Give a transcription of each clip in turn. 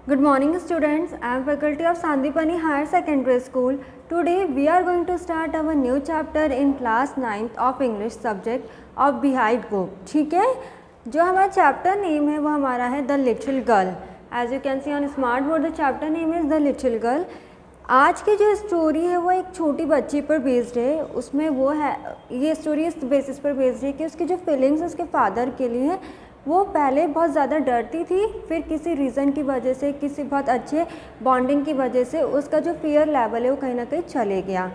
Good morning students, I am faculty of Sandipani Higher Secondary School. Today we are going to start our new chapter in class 9th of English subject of Behind Book. ठीक है, जो हमारा chapter name है वो हमारा है the little girl. As you can see on smart board the chapter name is the little girl. आज की जो स्टोरी है वो एक छोटी बच्ची पर बेस्ड है. उसमें वो है, ये स्टोरी इस बेसिस पर बेस्ड है कि उसकी जो फीलिंग्स उसके फादर के लिए, वो पहले बहुत ज़्यादा डरती थी, फिर किसी रीज़न की वजह से, किसी बहुत अच्छे बॉन्डिंग की वजह से उसका जो फियर लेवल है वो कहीं ना कहीं चले गया.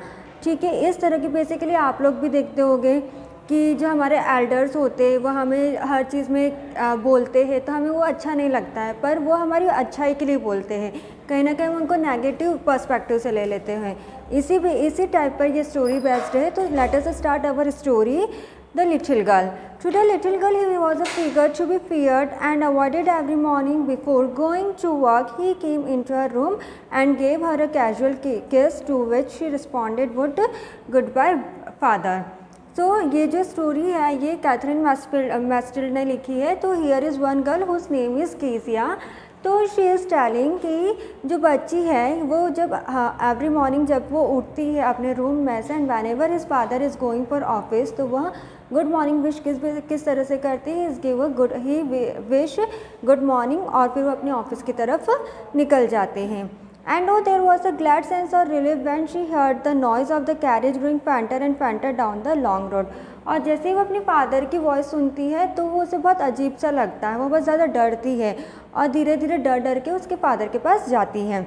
ठीक है, इस तरह की बेसिकली आप लोग भी देखते होंगे कि जो हमारे एल्डर्स होते हैं वो हमें हर चीज़ में बोलते हैं तो हमें वो अच्छा नहीं लगता है, पर वो हमारी अच्छाई के लिए बोलते हैं. कहीं ना कहीं हम उनको नेगेटिव पर्सपेक्टिव से ले लेते हैं. इसी टाइप पर ये स्टोरी बेस्ड है. तो let us start our story. The little girl. To the little girl, he was a figure to be feared and avoided every morning before going to work. He came into her room and gave her a casual kiss, to which she responded with goodbye, father. So ये जो story है ये Catherine मैस्टिल्ड ने लिखी है. तो here is one girl whose name is Kezia. तो she is telling कि जो बच्ची है वो जब एवरी मॉर्निंग जब वो उठती है अपने रूम में से, and when ever his father is going for office, तो वह गुड मॉर्निंग विश किस तरह से करती है, is give a he wish good morning, और फिर वो अपने ऑफिस की तरफ निकल जाते हैं. And oh, there was a glad sense of relief when she heard the noise of the carriage going panter and panter down the long road. और जैसे ही वो अपने फादर की वॉइस सुनती है तो वो उसे बहुत अजीब सा लगता है, वो बहुत ज़्यादा डरती है और धीरे धीरे डर डर के उसके फादर के पास जाती है.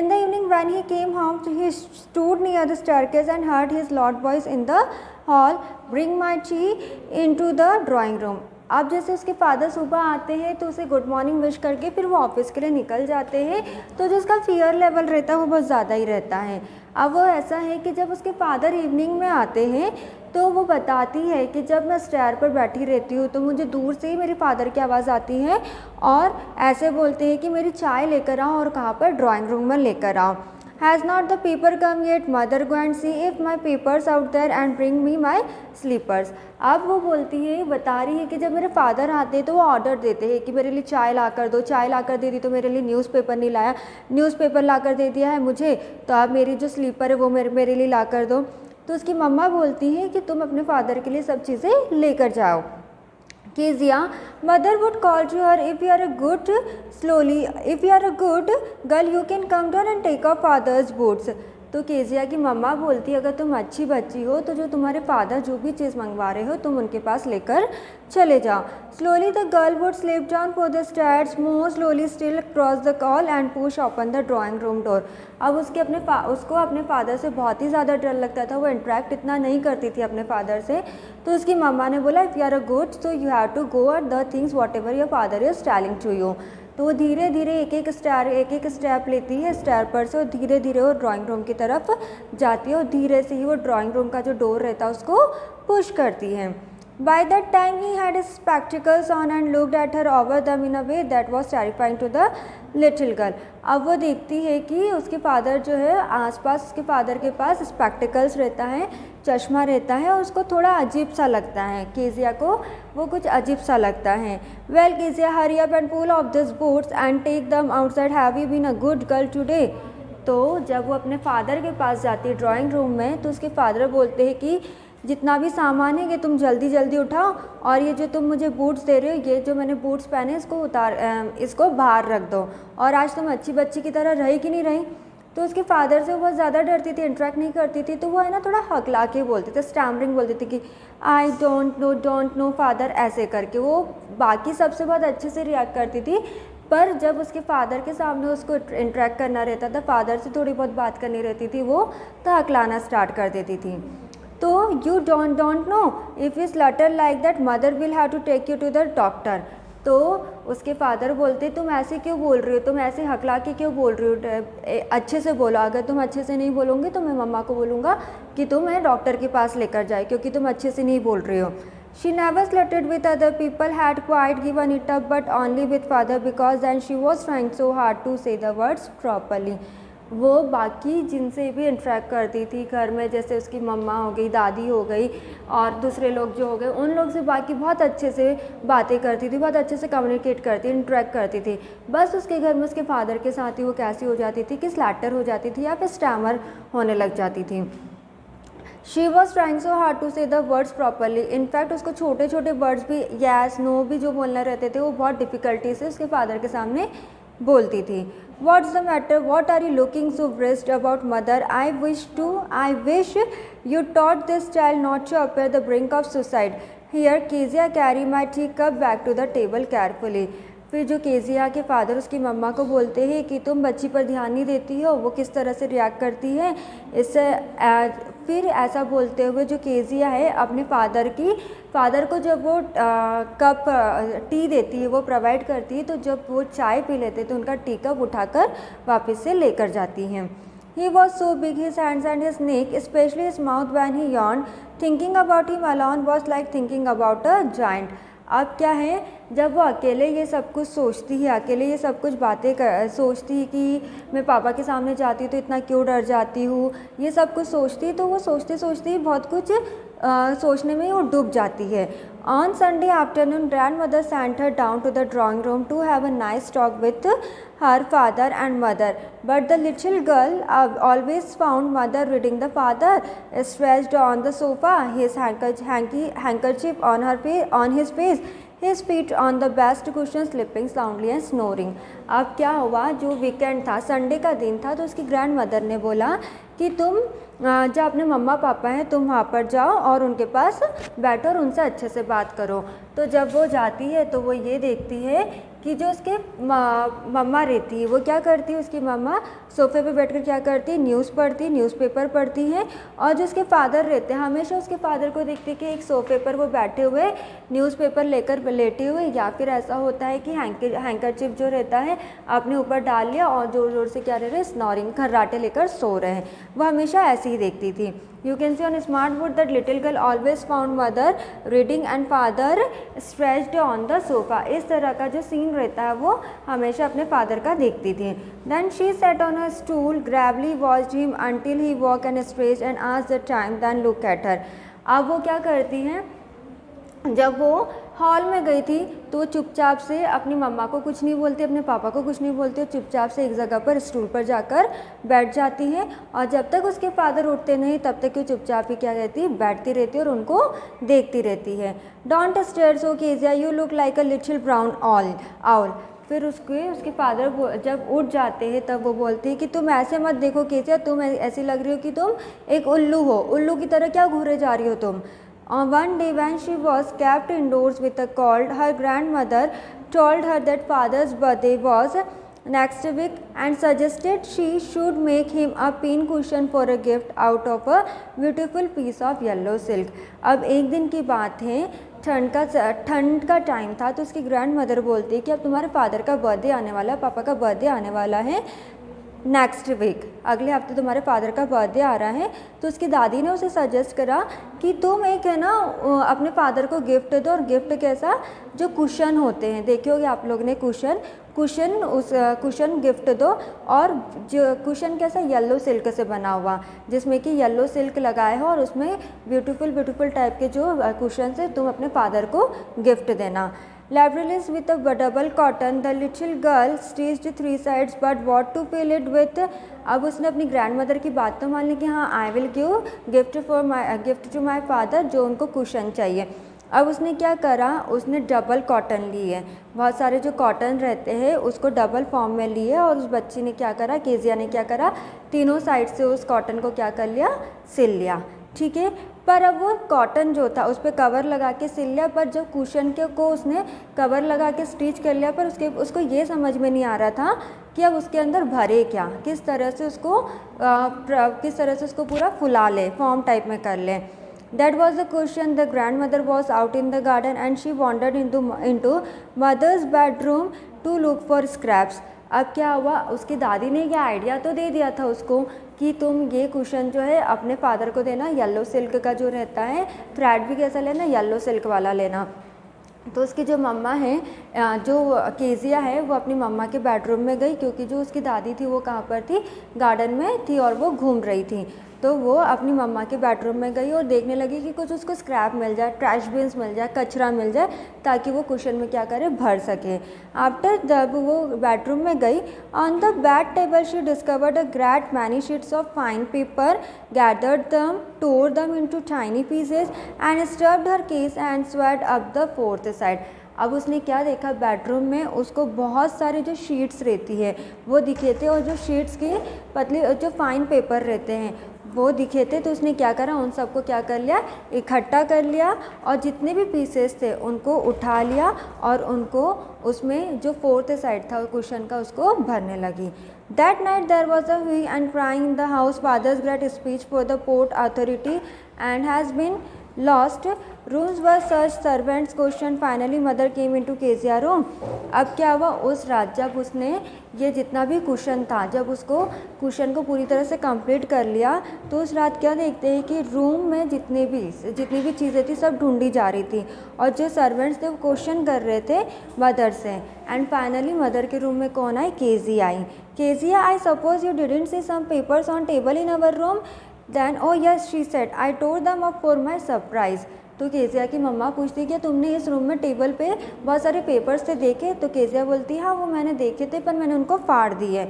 In the evening when he came home, he stood near the staircase and heard his loud voice in the hall, bring my tea into the drawing room. अब जैसे उसके फादर सुबह आते हैं तो उसे गुड मॉर्निंग विश करके फिर वो ऑफिस के लिए निकल जाते हैं. तो जो उसका फियर लेवल रहता है वो बहुत ज़्यादा ही रहता है. अब वो ऐसा है कि जब उसके फादर इवनिंग में आते हैं तो वो बताती है कि जब मैं स्टेयर पर बैठी रहती हूँ तो मुझे दूर से ही मेरे फादर की आवाज़ आती है और ऐसे बोलते हैं कि मेरी चाय लेकर आओ, और कहाँ पर, ड्राइंग रूम में लेकर आओ. Has not the paper come yet? Mother, go and see if my papers out there and bring me my slippers. अब वो बोलती है, बता रही है कि जब मेरे फादर आते हैं तो वो ऑर्डर देते हैं कि मेरे लिए चाय ला कर दो. चाय ला कर दे दी तो मेरे लिए न्यूज़पेपर नहीं लाया, न्यूज़पेपर ला कर दे दिया है मुझे तो अब मेरी जो स्लीपर है वो मेरे लिए ला कर दो. तो उसकी मम्मा बोलती है कि तुम अपने फादर के लिए सब चीज़ें लेकर जाओ. Kezia, mother would call to her, if you are a good girl, you can come down and take off father's boots. तो केजिया की मम्मा बोलती है, अगर तुम अच्छी बच्ची हो तो जो तुम्हारे फादर जो भी चीज़ मंगवा रहे हो तुम उनके पास लेकर चले जाओ. Slowly the girl would slip down for the stairs, more slowly still cross the hall and push open the drawing room door. अब उसको अपने फादर से बहुत ही ज़्यादा डर लगता था, वो इंटरेक्ट इतना नहीं करती थी अपने फादर से. तो उसकी मम्मा ने बोला, if you are a good so you have to go at the things whatever your father is telling to you. तो वो धीरे धीरे एक एक स्टेप लेती है स्टेयर पर से, और धीरे धीरे वो ड्राइंग रूम की तरफ जाती है और धीरे से ही वो ड्राइंग रूम का जो डोर रहता है उसको पुश करती है. By that time he had his spectacles on and looked at her over them in a way that was terrifying to the little girl. अब वो देखती है कि उसके फादर जो है आसपास, उसके फादर के पास स्पेक्टिकल्स रहता है, चश्मा रहता है, और उसको थोड़ा अजीब सा लगता है. केजिया को वो कुछ अजीब सा लगता है. Well Kezia, hurry up and pull off this boots and take them outside, have you been a good girl today. तो जब वो अपने फादर के पास जाती है ड्राइंग रूम में तो उसके फादर बोलते हैं कि जितना भी सामान है ये तुम जल्दी जल्दी उठाओ, और ये जो तुम मुझे बूट्स दे रहे हो, ये जो मैंने बूट्स पहने इसको बाहर रख दो, और आज तुम अच्छी बच्ची की तरह रही कि नहीं रही. तो उसके फादर से वो बहुत ज़्यादा डरती थी, इंटरेक्ट नहीं करती थी. तो वो है ना थोड़ा हकला के बोलते थे, स्टैमरिंग बोलती थी कि आई डोंट नो फादर, ऐसे करके. वो बाकी सबसे बहुत अच्छे से रिएक्ट करती थी, पर जब उसके फादर के सामने उसको इंटरेक्ट करना रहता था, फादर से थोड़ी बहुत बात करनी रहती थी, वो तो हकलाना स्टार्ट कर देती थी. तो you don't know if is latter like that mother will have to take you to the doctor. तो उसके फादर बोलते, तुम ऐसे क्यों बोल रही हो, तुम ऐसे हकला के क्यों बोल रही हो, अच्छे से बोलो. अगर तुम अच्छे से नहीं बोलोगे तो मैं मम्मा को बोलूँगा कि तुम्हें डॉक्टर के पास लेकर जाए, क्योंकि तुम अच्छे से नहीं बोल रही हो. She never flirted with other people, had quite given it up, but only with father because then she was trying so hard to say the words properly. वो बाकी जिनसे भी इंटरेक्ट करती थी घर में, जैसे उसकी मम्मा हो गई, दादी हो गई और दूसरे लोग जो हो गए, उन लोग से बाकी बहुत अच्छे से बातें करती थी, बहुत अच्छे से कम्युनिकेट करती, इंटरेक्ट करती थी। बस उसके घर में उसके फादर के साथ ही वो कैसी हो जाती थी कि स्लैटर हो जाती थी या फिर स्टैमर होने लग जाती थी। She was trying so hard to say the words properly. In fact उसको छोटे छोटे वर्ड्स भी, यस नो भी जो बोलने रहते थे वो बहुत डिफ़िकल्टी से उसके फादर के सामने बोलती थी। What's the matter, what are you looking so bruised about mother, I wish you taught this child not to appear the brink of suicide. Here Kezia carry my tea cup back to the table carefully. फिर जो Kezia के father उसकी मम्मा को बोलते हैं कि तुम बच्ची पर ध्यान नहीं देती हो, वो किस तरह से रिएक्ट करती है, इससे फिर ऐसा बोलते हुए जो केजिया है अपने फादर को जब वो कप टी देती है, वो प्रोवाइड करती है, तो जब वो चाय पी लेते तो उनका टी कप उठाकर वापस से लेकर जाती हैं। He was so big, his hands and his neck, especially his mouth when he yawned. Thinking about him alone was like thinking about a giant. अब क्या है, जब वो अकेले ये सब कुछ सोचती है, अकेले ये सब कुछ बातें सोचती है कि मैं पापा के सामने जाती हूँ तो इतना क्यों डर जाती हूँ, ये सब कुछ सोचती है, तो वो सोचते सोचते ही बहुत कुछ सोचने में वो डूब जाती है। On Sunday afternoon grandmother sent her down to the drawing room to have a nice talk with her father and mother, but the little girl always found mother reading the father stretched on the sofa, his handkerchief on his face, his feet on the best cushion, sleeping soundly and snoring. अब क्या हुआ, जो weekend था, Sunday का दिन था, तो उसकी ग्रैंड मदर ने बोला कि तुम जहाँ अपने मम्मा पापा हैं तुम वहाँ पर जाओ और उनके पास बैठो और उनसे अच्छे से बात करो। तो जब वो जाती है तो वो ये देखती है कि जो उसके मम्मा रहती है वो क्या करती है, उसकी मम्मा सोफ़े पे बैठकर क्या करती है, न्यूज़पेपर पढ़ती हैं। और जो उसके फादर रहते हैं हमेशा उसके फादर को देखती है कि एक सोफ़े पर वो बैठे हुए न्यूज़पेपर लेकर लेटे हुए, या फिर ऐसा होता है कि हैंकरचिप जो रहता है अपने ऊपर डाल लिया और ज़ोर ज़ोर से क्या रह रहे, स्नोरिंग, खर्राटे लेकर सो रहे हैं। वो हमेशा ऐसे ही देखती थी। You can see on smart board that little girl always found mother reading and father stretched on the sofa. इस तरह का जो सीन रहता है वो हमेशा अपने फादर का देखती थी। Then she sat on a stool, gravely watched him until he walked and stretched and asked the time, then looked at her. अब वो क्या करती हैं, जब वो हॉल में गई थी तो चुपचाप से अपनी मम्मा को कुछ नहीं बोलती, अपने पापा को कुछ नहीं बोलती, चुपचाप से एक जगह पर स्टूल पर जाकर बैठ जाती है। और जब तक उसके फादर उठते नहीं तब तक वो चुपचाप ही क्या रहती, बैठती रहती है और उनको देखती रहती है। Don't stare so Kezia, you look like a little brown owl. फिर उसके फादर जब उठ जाते हैं तब वो बोलती है कि तुम ऐसे मत देखो केजिया, तुम ऐसी लग रही हो कि तुम एक उल्लू हो, उल्लू की तरह क्या घूरे जा रही हो तुम। On one day when she was kept indoors with a cold, her grandmother told her that father's birthday was next week and suggested she should make him a pin cushion for a gift out of a beautiful piece of yellow silk. अब एक दिन की बात है, ठंड का time था, तो उसकी ग्रैंड मदर बोलती है कि अब तुम्हारे फादर का बर्थडे आने वाला है, पापा का बर्थडे आने वाला है नेक्स्ट वीक, अगले हफ्ते तुम्हारे फादर का बर्थडे आ रहा है। तो उसकी दादी ने उसे सजेस्ट करा कि तुम एक है ना अपने फादर को गिफ्ट दो, और गिफ्ट कैसा, जो कुशन होते हैं, देखे होगे आप लोग ने कुशन गिफ्ट दो। और जो कुशन कैसा, येलो सिल्क से बना हुआ, जिसमें कि येलो सिल्क लगाए हो और उसमें ब्यूटीफुल टाइप के जो कुशन से तुम अपने फादर को गिफ्ट देना। Labryllis with a double cotton, the little girl stitched 3 sides, but what to fill it with? अब उसने अपनी ग्रैंड मदर की बात तो मान ली कि हाँ I will give gift to my father, जो उनको कुशन चाहिए। अब उसने क्या करा, उसने डबल कॉटन ली है, बहुत सारे जो कॉटन रहते हैं उसको डबल फॉर्म में लिए, और उस बच्ची ने क्या करा, केजिया ने क्या करा, तीनों साइड से उस कॉटन को क्या कर लिया, सिल लिया। ठीक है, पर अब वो कॉटन जो था उस पर कवर लगा के सिल लिया, पर जब कुशन को उसने कवर लगा के स्टिच कर लिया, पर उसको ये समझ में नहीं आ रहा था कि अब उसके अंदर भरे क्या, किस तरह से उसको पूरा फुला ले, फॉर्म टाइप में कर ले। That was the question. The grandmother was out in the garden and she wandered into mother's bedroom to look for scraps. अब क्या हुआ, उसकी दादी ने ये आइडिया तो दे दिया था उसको कि तुम ये कुशन जो है अपने फादर को देना, येलो सिल्क का जो रहता है, थ्रेड भी कैसा लेना, येलो सिल्क वाला लेना। तो उसकी जो मम्मा है, जो केजिया है, वो अपनी मम्मा के बेडरूम में गई, क्योंकि जो उसकी दादी थी वो कहाँ पर थी, गार्डन में थी और वो घूम रही थी। तो वो अपनी मम्मा के बेडरूम में गई और देखने लगी कि कुछ उसको स्क्रैप मिल जाए, ट्रैश बिन्स मिल जाए, कचरा मिल जाए, ताकि वो कुशन में क्या करे, भर सके। आफ्टर जब वो बेडरूम में गई, on the bed table she discovered a great many sheets of fine paper, gathered them, tore them into tiny pieces and stuffed her case and swept up the fourth side। अब उसने क्या देखा, bedroom में उसको बहुत सारे जो sheets रहती है वो दिखे थे, और जो शीट्स के पतले जो फाइन पेपर रहते हैं वो दिखे थे। तो उसने क्या करा, उन सबको क्या कर लिया, इकट्ठा कर लिया, और जितने भी पीसेस थे उनको उठा लिया और उनको उसमें जो फोर्थ साइड था कुशन का उसको भरने लगी। That night there was a hue and crying in the house. Father's great speech for the port authority and has been lost. Rooms were searched. Servants questioned. Finally mother came into Kezia room. अब क्या हुआ, उस रात जब उसने ये जितना भी कुशन था, जब उसको कुशन को पूरी तरह से कंप्लीट कर लिया, तो उस रात क्या देखते हैं कि रूम में जितनी भी चीज़ें थी सब ढूंढी जा रही थी, और जो सर्वेंट्स थे वो क्वेश्चन कर रहे थे मदर से। एंड फाइनली मदर के रूम में कौन आई, केजी आई। Kezia, I suppose you didn't see some papers on table in our room? Then, oh yes, she said, I tore them up for my surprise. तो Kezia की मम्मा पूछती कि तुमने इस रूम में टेबल पे बहुत सारे पेपर्स थे देखे? तो केजिया बोलती हाँ वो मैंने देखे थे, पर मैंने उनको फाड़ दिए।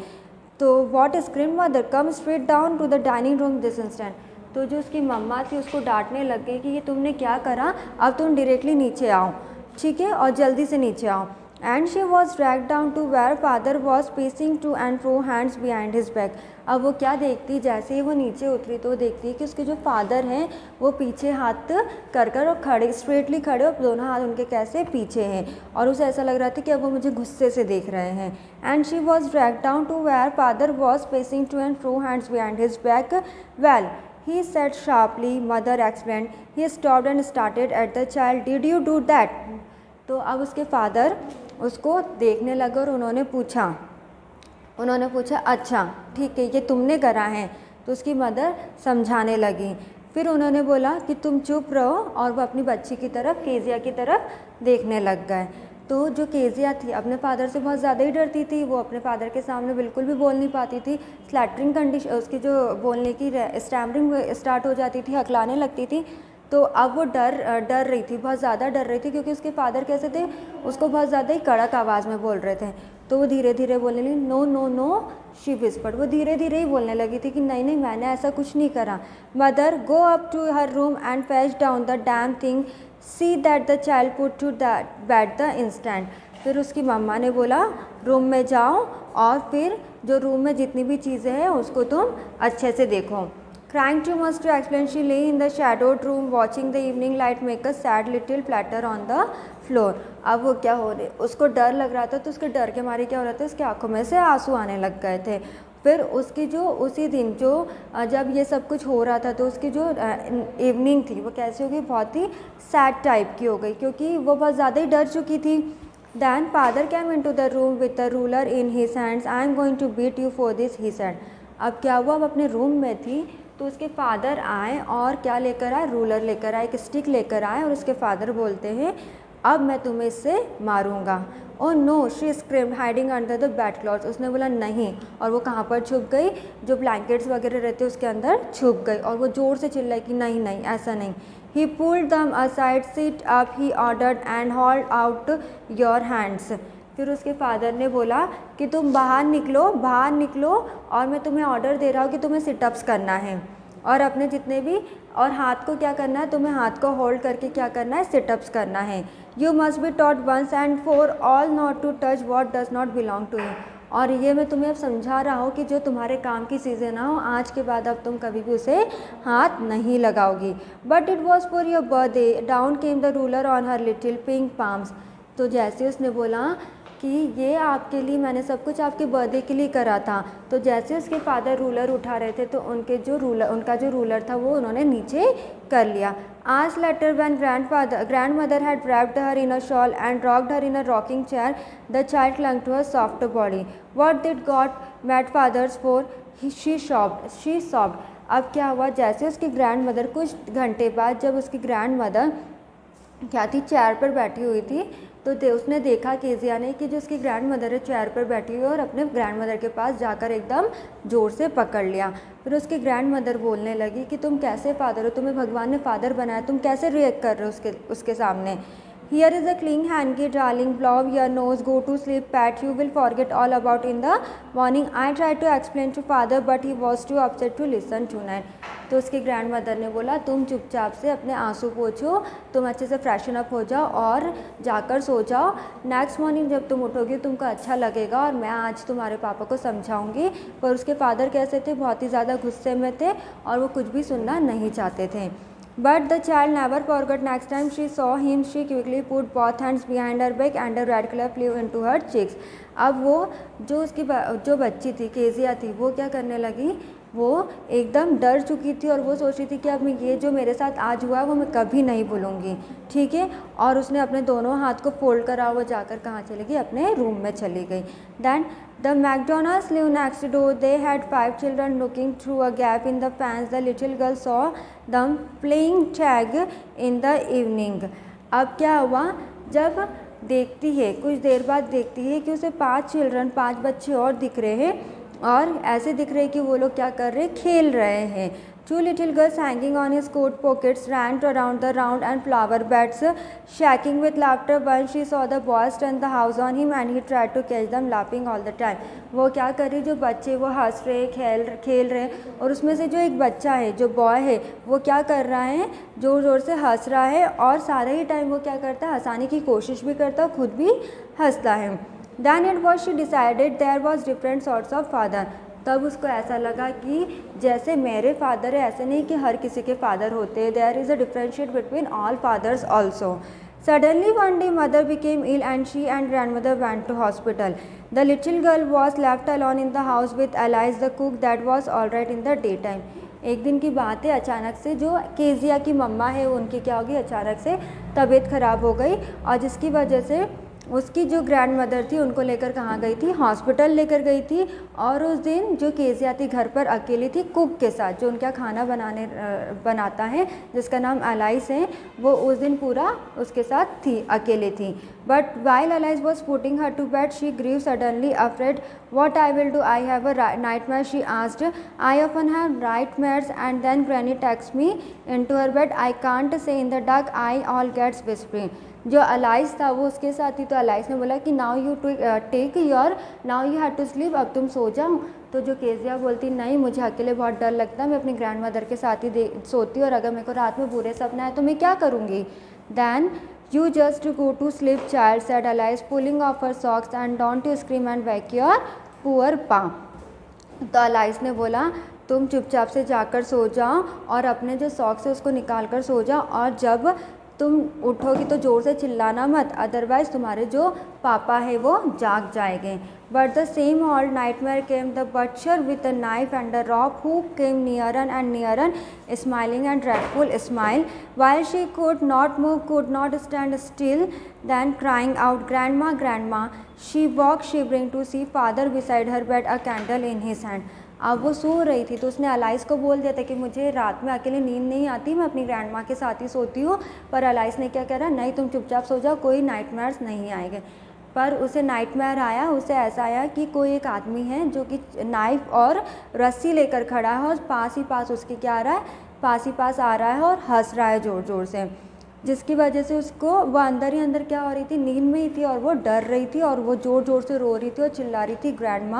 तो what scream mother, come straight down to the dining room this instant. तो जो उसकी मम्मा थी उसको डांटने लग गई कि ये तुमने क्या करा, अब तुम डायरेक्टली नीचे आओ, ठीक है, और जल्दी से नीचे आओ। And she was dragged down to where father was pacing to and fro, hands behind his back। अब वो क्या देखती, जैसे ही वो नीचे उतरी तो देखती है कि उसके जो फादर हैं वो पीछे हाथ कर और खड़े, स्ट्रेटली खड़े, और दोनों हाथ उनके कैसे पीछे हैं, और उसे ऐसा लग रहा था कि अब वो मुझे गुस्से से देख रहे हैं। And she was dragged down to where father was pacing to and fro, hands behind his back. Well he said sharply, mother explained। he stopped and started at the child। did you do that? तो अब उसके father उसको देखने लगे और उन्होंने पूछा अच्छा ठीक है ये तुमने करा है। तो उसकी मदर समझाने लगी। फिर उन्होंने बोला कि तुम चुप रहो, और वो अपनी बच्ची की तरफ, केजिया की तरफ देखने लग गए। तो जो केजिया थी अपने फादर से बहुत ज़्यादा ही डरती थी, वो अपने फादर के सामने बिल्कुल भी बोल नहीं पाती थी। स्लैटरिंग कंडीशन, उसकी जो बोलने की स्टैमरिंग स्टार्ट हो जाती थी, हकलाने लगती थी। तो अब वो डर रही थी, बहुत ज़्यादा डर रही थी, क्योंकि उसके फादर कैसे थे, उसको बहुत ज़्यादा ही कड़क आवाज़ में बोल रहे थे। तो वो धीरे धीरे बोलने लगी, no no no she whispered. वो धीरे धीरे ही बोलने लगी थी कि नहीं नहीं मैंने ऐसा कुछ नहीं करा। Mother go up to her room and fetch down the damn thing, see that the child put to bed the instant. फिर उसकी मम्मा ने बोला रूम में जाओ और फिर जो रूम में जितनी भी चीज़ें हैं उसको तुम अच्छे से देखो। Crying too much to explain, she lay in the shadowed room watching the evening light make a sad little platter on the floor। अब वो क्या हो रहे, उसको डर लग रहा था, तो उसके डर के मारे क्या हो रहा था, उसकी आंखों में से आंसू आने लग गए थे। फिर उसकी जो उसी दिन जो जब ये सब कुछ हो रहा था, तो उसकी जो इवनिंग थी वो कैसी हो गई, बहुत ही सैड टाइप की हो गई, क्योंकि वो बहुत ज़्यादा ही डर चुकी थी। Then father came into the room with a ruler in his hands। I am going to beat you for this, he said। अब क्या हुआ, अब अपने रूम में थी, तो उसके फादर आए और क्या लेकर आए, रूलर लेकर आए, एक स्टिक लेकर आए, और उसके फादर बोलते हैं अब मैं तुम्हें इससे मारूंगा। Oh no she screamed hiding under the bedclothes. उसने बोला नहीं, और वो कहाँ पर छुप गई, जो ब्लैंकेट्स वगैरह रहते उसके अंदर छुप गई, और वो ज़ोर से चिल्लाई कि नहीं नहीं ऐसा नहीं। ही पुल्ड दम aside, sit up he ordered and hold out your hands. फिर उसके फादर ने बोला कि तुम बाहर निकलो, और मैं तुम्हें ऑर्डर दे रहा हूँ कि तुम्हें सिटअप्स करना है, और अपने जितने भी, और हाथ को क्या करना है, तुम्हें हाथ को होल्ड करके क्या करना है, सिटअप्स करना है। You must be taught once and for all not to touch what does not belong to you. और ये मैं तुम्हें अब समझा रहा हूँ कि जो तुम्हारे काम की चीज़ें ना हो, आज के बाद अब तुम कभी भी उसे हाथ नहीं लगाओगी। But it was for your birthday, down came the ruler on her little pink palms. तो जैसे उसने बोला कि ये आपके लिए, मैंने सब कुछ आपके बर्थडे के लिए करा था, तो जैसे उसके फादर रूलर उठा रहे थे, तो उनका जो रूलर था वो उन्होंने नीचे कर लिया। आज letter when grand mother had wrapped her in a shawl and rocked her in a rocking chair, the child clung to her soft body। What did God mad fathers for? She sobbed। अब क्या हुआ, जैसे उसकी grand mother, कुछ घंटे बाद जब उसकी ग्रैंड मदर क्या थी, चेयर पर बैठी हुई थी। तो उसने देखा केजिया ने कि जो उसकी ग्रैंड मदर है चेयर पर बैठी हुई है, और अपने ग्रैंड मदर के पास जाकर एकदम ज़ोर से पकड़ लिया। फिर उसकी ग्रैंड मदर बोलने लगी कि तुम कैसे फादर हो, तुम्हें भगवान ने फादर बनाया, तुम कैसे रिएक्ट कर रहे हो उसके सामने। Here is a clean hanky, darling. Blow your nose, go to sleep, Pat. You will forget all about in the morning. I tried to explain to father, but he was too upset to listen tonight. तो उसकी grand mother ने बोला तुम चुपचाप से अपने आंसू पोंछो, तुम अच्छे से फ्रेशन अप हो जाओ और जाकर सो जाओ। नेक्स्ट मॉर्निंग जब तुम उठोगी तुमको अच्छा लगेगा और मैं आज तुम्हारे पापा को समझाऊंगी। पर उसके फादर कैसे थे, बहुत ही ज़्यादा गुस्से में थे और वो कुछ भी सुनना नहीं चाहते थे। But the child never forgot. Next time she saw him, she quickly put both hands behind her back and a red color flew into her cheeks. अब वो जो बच्ची थी, केजिया थी, वो क्या करने लगी, वो एकदम डर चुकी थी और वो सोच रही थी कि अब मैं ये जो मेरे साथ आज हुआ वो मैं कभी नहीं भूलूंगी, ठीक है। और उसने अपने दोनों हाथ को फोल्ड करा, वो जाकर कहाँ चली गई, अपने रूम में चली गई। Then The McDonald's lived next door. They had 5 children. Looking through a gap in the fence, the little girl saw them playing tag in the evening. अब क्या हुआ, जब देखती है, कुछ देर बाद देखती है कि उसे 5 बच्चे और दिख रहे हैं, और ऐसे दिख रहे हैं कि वो लोग क्या कर रहे हैं, खेल रहे हैं। 2 little girls hanging on his coat pockets ran around the round and flower beds, shaking with laughter. Once she saw the boys turn the house on him and he tried to catch them laughing all the time. वो क्या कर रही, जो बच्चे वो हंस रहे, खेल रहे, और उसमें से जो एक बच्चा है, जो बॉय है, वो क्या कर रहा है, ज़ोर ज़ोर से हंस रहा है और सारा ही टाइम वो क्या करता है, हंसाने की कोशिश भी करता है, खुद भी हंसता है। Then it was she decided there was different sorts of father. तब उसको ऐसा लगा कि जैसे मेरे फादर है ऐसे नहीं कि हर किसी के फादर होते हैं, there is a differentiate between all fathers also. Suddenly one day mother became ill and she and grandmother went to hospital. The little girl was left alone in the house with Alice the cook that was alright in the daytime. एक दिन की बात है, अचानक से जो Kezia की मम्मा है उनकी क्या हो गई, अचानक से तबीयत ख़राब हो गई, और जिसकी वजह से उसकी जो ग्रैंड मदर थी उनको लेकर कहाँ गई थी, हॉस्पिटल लेकर गई थी। और उस दिन जो केजिया थी घर पर अकेली थी कुक के साथ, जो उनका खाना बनाता है जिसका नाम अलाइस है, वो उस दिन पूरा उसके साथ थी, अकेले थी। But while Alice was putting her to bed she grew suddenly afraid, what I will do, I have a nightmare, she asked, I often have nightmares and then granny takes me into her bed, I can't say in the dark, I all gets whispering. जो Alice था वो उसके साथ ही, तो Alice ने बोला कि now you take your, now you have to sleep, अब तुम सो जाओ। तो जो केजिया बोलती नहीं, मुझे अकेले बहुत डर लगता है, मैं अपनी ग्रैंड मदर के साथ ही सोती हूँ, और अगर मेरे को रात में बुरे सपने आए तो मैं क्या करूँगी। Then you just go to sleep child, said Alice pulling off her socks, and don't you scream and wake your poor pa. तो अलाइस ने बोला तुम चुपचाप से जाकर सो जाओ और अपने जो सॉक्स है उसको निकाल कर सो जाओ, और जब तुम उठोगी तो ज़ोर से चिल्लाना मत, अदरवाइज़ तुम्हारे जो पापा है वो जाग जाएंगे। But the same old nightmare came, the butcher with a knife and a rope who came nearer and nearer, smiling and dreadful smile, while she could not move, could not stand still, then crying out, grandma, grandma. She walked shivering to see father beside her bed, a candle in his hand. अब वो सो रही थी तो उसने Alice को बोल दिया था कि मुझे रात में अकेले नींद नहीं आती, मैं अपनी ग्रैंड माँ के साथ ही सोती हूँ। पर अलाइस ने क्या करा, नहीं तुम चुपचाप सो जाओ, कोई नाइटमेयर्स नहीं आएंगे। पर उसे नाइटमेयर आया, उसे ऐसा आया कि कोई एक आदमी है जो कि नाइफ और रस्सी लेकर खड़ा है, और पास उसके क्या आ रहा है, पास आ रहा है और हंस रहा है ज़ोर ज़ोर से, जिसकी वजह से उसको वो अंदर ही अंदर क्या हो रही थी, नींद में ही थी, और वो डर रही थी और वो ज़ोर ज़ोर से रो रही थी और चिल्ला रही थी ग्रैंड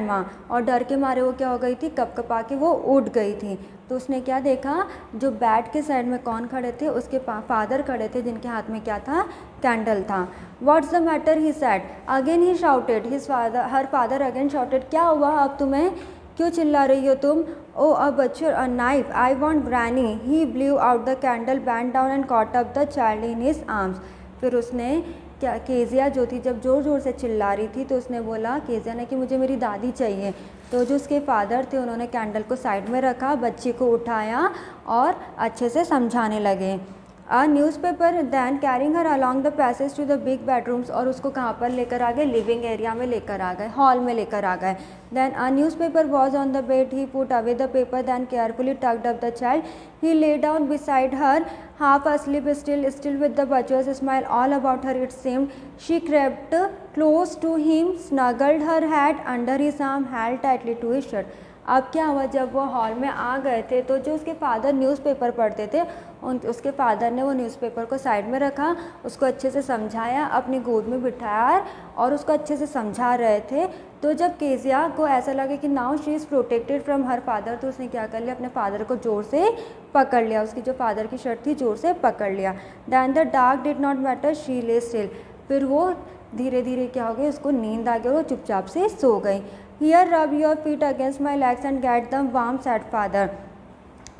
माँ, और डर के मारे वो क्या हो गई थी, कपकपा के वो उठ गई थी। तो उसने क्या देखा, जो बेड के साइड में कौन खड़े थे, उसके फादर खड़े थे, जिनके हाथ में क्या था, कैंडल था। What's the matter, he said, again he shouted, her father again shouted, क्या हुआ अब तुम्हें, क्यों चिल्ला रही हो तुम, oh a butcher, a knife, I want granny. He blew out the candle, bent down and caught up the child in his arms. फिर उसने क्या, केजिया जो थी जब ज़ोर ज़ोर से चिल्ला रही थी तो उसने बोला, केजिया ने, कि मुझे मेरी दादी चाहिए। तो जो उसके फादर थे उन्होंने कैंडल को साइड में रखा, बच्ची को उठाया और अच्छे से समझाने लगे। A newspaper then carrying her along the passage to the big bedrooms, और उसको कहाँ पर लेकर आ गए, लिविंग एरिया में लेकर आ गए, हॉल में लेकर आ गए. Then a newspaper was on the bed, he put away the paper, then carefully tucked up the child, he lay down beside her half asleep, still with the virtuous smile all about her it seemed. She crept close to him, snuggled her head under his arm, held tightly to his shirt. अब क्या हुआ, जब वो hall में आ गए थे तो जो उसके फादर न्यूज़पेपर पढ़ते थे, उसके फादर ने वो न्यूज़पेपर को साइड में रखा, उसको अच्छे से समझाया, अपनी गोद में बिठाया और उसको अच्छे से समझा रहे थे. तो जब केजिया को ऐसा लगा कि now she is protected from her father, तो उसने क्या कर लिया, अपने फादर को ज़ोर से पकड़ लिया, उसकी जो फादर की शर्ट थी ज़ोर से पकड़ लिया. Then the dark did not matter, she lay still. फिर वो धीरे धीरे क्या हो गई, उसको नींद आ गई और वो चुपचाप से सो गई. Here rub your feet against my legs and get them warm said father.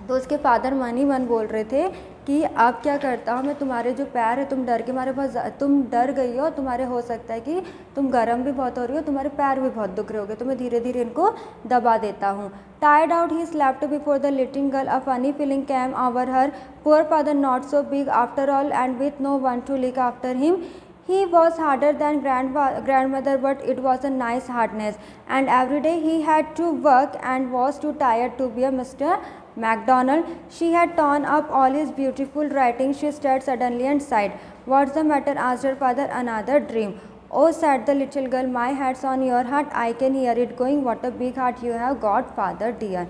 तो उसके फादर मन ही मन बोल रहे थे कि अब क्या करता हूँ मैं, तुम्हारे जो पैर है, तुम डर के मारे बहुत, तुम डर गई हो, तुम्हारे हो सकता है कि तुम गर्म भी बहुत हो रही हो, तुम्हारे पैर भी बहुत दुख रहे होगे, तो मैं धीरे धीरे इनको दबा देता हूँ. Tired out he slept before the little girl, a funny feeling came over her. Poor father not so big after all and with no one to look after him. He was harder than grandmother, but it was a nice hardness, and every day he had to work and was too tired to be a Mr. MacDonald. She had torn up all his beautiful writing. She stared suddenly and sighed. What's the matter? asked her father. Another dream. Oh, said the little girl, my head's on your heart. I can hear it going. What a big heart you have got, father dear.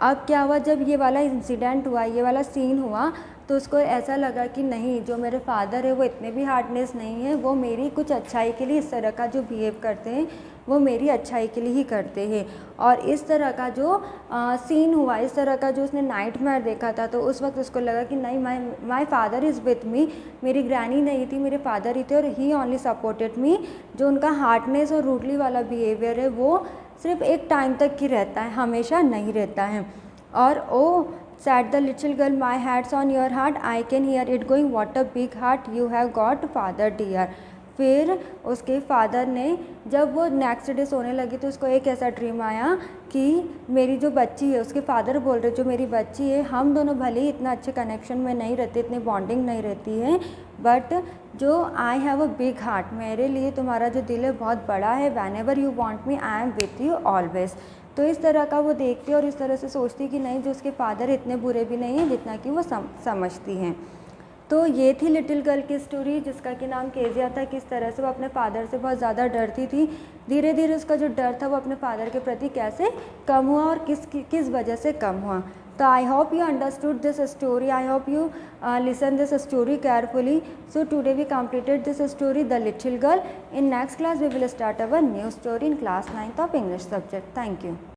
अब क्या हुआ, जब ये वाला incident हुआ, ये वाला scene हुआ, तो उसको ऐसा लगा कि नहीं, जो मेरे फादर है वो इतने भी हार्डनेस नहीं है, वो मेरी कुछ अच्छाई के लिए इस तरह का जो बिहेव करते हैं वो मेरी अच्छाई के लिए ही करते हैं. और इस तरह का जो सीन हुआ, इस तरह का जो उसने नाइटमेयर देखा था, तो उस वक्त उसको लगा कि नहीं, my father is with me. मेरी ग्रैनी नहीं थी, मेरे फादर ही थे, और ही ओनली सपोर्टेड मी. जो उनका हार्डनेस और रूडली वाला बिहेवियर है वो सिर्फ एक टाइम तक ही रहता है, हमेशा नहीं रहता है. और ओ said the little girl, my head's on your heart, I can hear it going. What a big heart you have got, father dear. फिर उसके फादर ने, जब वो नेक्स्ट डे सोने लगी तो उसको एक ऐसा ड्रीम आया कि मेरी जो बच्ची है, उसके फादर बोल रहे, जो मेरी बच्ची है, हम दोनों भले ही इतना अच्छे कनेक्शन में नहीं रहते, इतनी बॉन्डिंग नहीं रहती है, बट जो आई हैव अ बिग हार्ट, मेरे लिए तुम्हारा जो दिल है बहुत बड़ा है. Van ever you want me I am with you always. तो इस तरह का वो देखती और इस तरह से सोचती कि नहीं, जो उसके फादर इतने बुरे भी नहीं हैं जितना कि वो समझती हैं. तो ये थी लिटिल गर्ल की स्टोरी, जिसका कि नाम केजिया था. किस तरह से वो अपने फादर से बहुत ज़्यादा डरती थी. धीरे धीरे उसका जो डर था वो अपने फादर के प्रति कैसे कम हुआ और किस वजह से कम हुआ. तो I hope you understood this story. I hope you listen this story carefully. So today we completed this story, The Little Girl. In next class we will start our new story in class 9th of English subject. Thank you.